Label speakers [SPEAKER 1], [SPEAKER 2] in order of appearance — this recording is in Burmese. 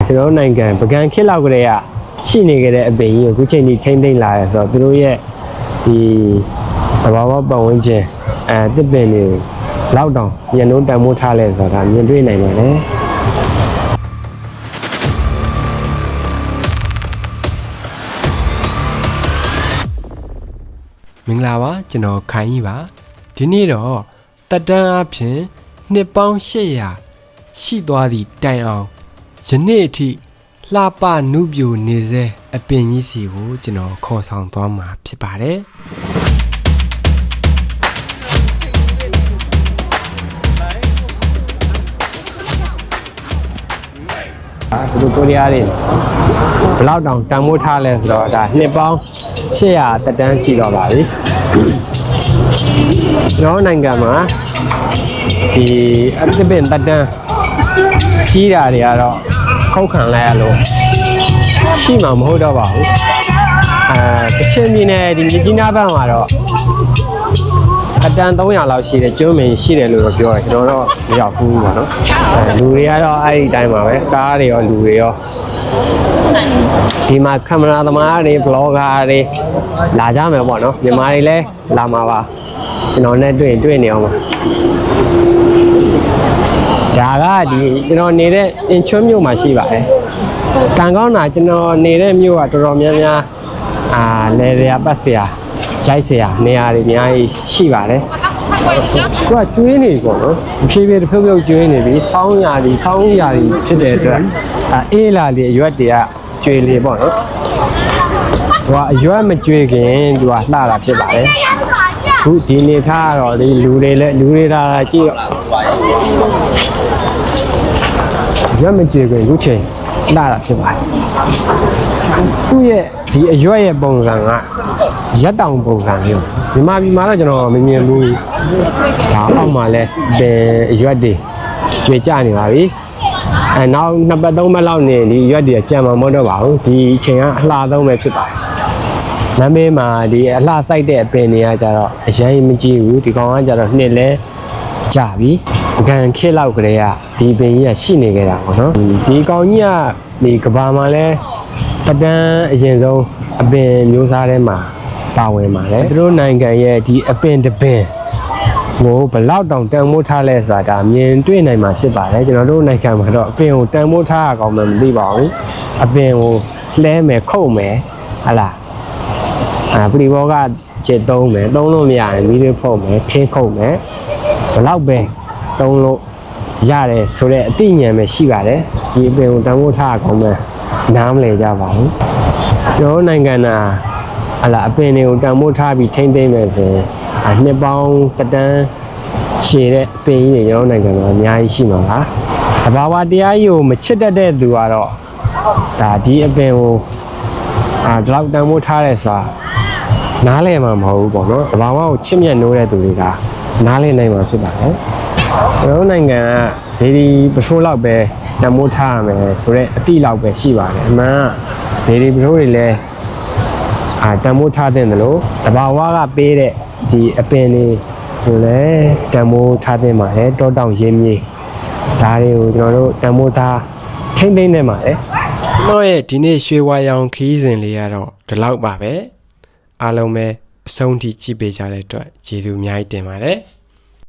[SPEAKER 1] ကျွန်တော်နိုင်ငံပကံခစ်လောက်ကလေးကရှိနေကြတဲ့အပင်ကြီးကိုအခုချိန်ထိထိမ့်သိမ့်လာတယ်ဆိုတော့သူတို့ရဲ့ဒီသဘာဝပတ်ဝန်းကျင်တစ်ပင်တွေလောက်တောင်ညနှုံးတန်မိုးထားလဲဆိုတာမြင်တွေ့နိုင်ပါတယ်မင်္ဂလာပါကျွန်တော်ခိုင်ကြီးပါဒီနေ့တော့တက်တန်းအဖြစ်နှစ်ပေါင်း800ရှိသွားသည့်တိုင်အောင်ယနေ့အထိလှပနုပြိုနေစေအပင်ကြီးစီကိုကျွန်တော်ခေါ်ဆောင်သွားမှာဖြစ်ပါတယ်ဒီလိုကိုရီးယားတွေဘလောက်တောင်တန်မိုးထားလဲဆိုတော့ဒါနှစ်ပေါင်း800တက်တန်းရှိတော့ပါပြီကျွန်တော်နိုင်ငံမှာဒီအသစ်ပင်တက်တန်းကြီးတာတွေကတော့ခောက်ခံလိုက်ရလို့ရှိမှာမဟုတ်တော့ပါဘူးကချင်ပြည်နယ်ဒီမြကြီးနားဘက်မှာတော့အတန်300လောက်ရှိတယ်ကျွန်းမင်းရှိတယ်လို့တော့ပြောတယ်ကျွန်တော်တော့မရောက်ဘူးပေါ့နော်လူတွေကတော့အဲ့ဒီတိုင်းပါပဲကားတွေရောလူတွေရောဒီမှာကင်မရာသမားတွေဘလော့ဂါတွေလာကြမယ်ပေါ့နော်မြန်မာတွေလည်းလာမှာပါကျွန်တော်နဲ့တွေ့နေအောင်ပါဒါကဒီကျွန်တော်နေတဲ့အင်ချွန်းမြို့မှာရှိပါတယ်ကံကောင်းတာကျွန်တော်နေတဲ့မြို့ကတော်တော်များများလဲရပတ်စရာဂျိုက်စရာနေရာတွေအများကြီးရှိပါတယ်သူကကျွေးနေပေါ့နော်ဖြည်းဖြည်းတစ်ဖြုတ်ကျွေးနေပြီဆောင်းရာသီဖြစ်တဲ့အတွက်အေးလာလေအရွက်တွေကကျွေးလေပေါ့နော်သူကအရွက်မကျွေးခင်သူကလှတာဖြစ်ပါတယ်ခုဒီနေထားတော့ဒီလူတွေဒါကြည့်ရွက်မကျွေးခင်ခုချိန်လှတာဖြစ်ပါတယ်သူ့ရဲ့ဒီအရွက်ရဲ့ပုံစံကရက်တောင်ပုံစံမျိုးမြန်မာပြည်မှာတော့ကျွန်တော်မမြင်ဘူးဒါအောက်မှာလဲအရွက်တွေကျွေကြနေပါပြီနောက်2ပတ်3ပတ်လောက်နေဒီရွက်တွေကကြံမှာမဟုတ်တော့ပါဘူးဒီအချိန်ကအလှသုံးပဲဖြစ်ပါတယ်လမ်းဘေးမှာဒီအလှစိုက်တဲ့အပင်တွေကကြတော့အရင်မကြည့်ဘူးဒီကောင်ကကြတော့နှစ်လဲကြပြီအကန်ခစ်လောက်ကလေးကဒီပင်ကြီးကရှိနေကြတာပေါ့နော်ဒီကောင်ကြီးကဒီကဘာမှာလဲပတန်းအရင်ဆုံးအပင်မျိုးစားထဲမှာပါဝင်ပါတယ်သူတို့နိုင်ငံရဲ့ဒီအပင်တပင်ကိုဘလောက်တောင်တန်မိုးထားလဲဆိုတာဒါမြင်တွေ့နိုင်မှာဖြစ်ပါတယ်ကျွန်တော်တို့နိုင်ငံမှာတော့အပင်ကိုတန်မိုးထားရကောင်းမှမသိပါဘူးအပင်ကိုလှဲမယ်ခုတ်မယ်ဟလာပရိဘောကကျစ်သုံးမယ်သုံးလို့မရရင်မီးလေးဖုတ်မယ်ထင်းခုတ်မယ်ဘလောက်ပဲသုံးလို့ရတယ်ဆိုတဲ့အသိဉာဏ်ပဲရှိပါတယ်ဒီအပင်ကိုတန်မိုးထားရကောင်းမှနားမလည်ကြပါဘူးကျွန်တော်နိုင်ငံကဟလာအပင်တွေကိုတန်မိုးထားပြီးထိမ့်သိမ့်မယ်ဆိုရင်နှစ်ပေါင်းတန်းရှည်တဲ့အပင်ကြီးတွေကျွန်တော်နိုင်ငံမှာအများကြီးရှိမှာပါတဘာဝတရားကြီးကိုမချစ်တတ်တဲ့သူကတော့ဒါဒီအပင်ကိုဒီလောက်တန်မိုးထားရဲဆိုတာနားလည်မှာမဟုတ်ဘူးပေါ့နော်တဘာဝကိုချစ်မြတ်နိုးတဲ့သူတွေကနားလည်နိုင်မှာဖြစ်ပါတယ်ကျွန်တော်နိုင်ငံကဇေဒီပထိုးလောက်ပဲတန်မိုးထားရမယ်ဆိုတော့အတိလောက်ပဲရှိပါတယ်အမှန်ကဇေဒီပထိုးတွေလည်းတန်မိုးထားတဲ့လို့တဘာဝကပေးတဲ့ဒီအပင်တွေကိုလည်းတန်မိုးထားတဲ့မှာလည်းတောတောင်ရင်းမြေဒါတွေကိုကျွန်တော်တို့တန်မိုးထားထိမ့်သိမ့်နေမှာလေကျွန်တော်ရဲ့ဒီနေ့ရွှေဝါရောင်ခီးစဉ်လေးကတော့ဒီလောက်ပါပဲအားလုံးပဲအဆုံးထိကြည့်ပေးကြတဲ့အတွက်ကျေးဇူးအများကြီးတင်ပါတယ်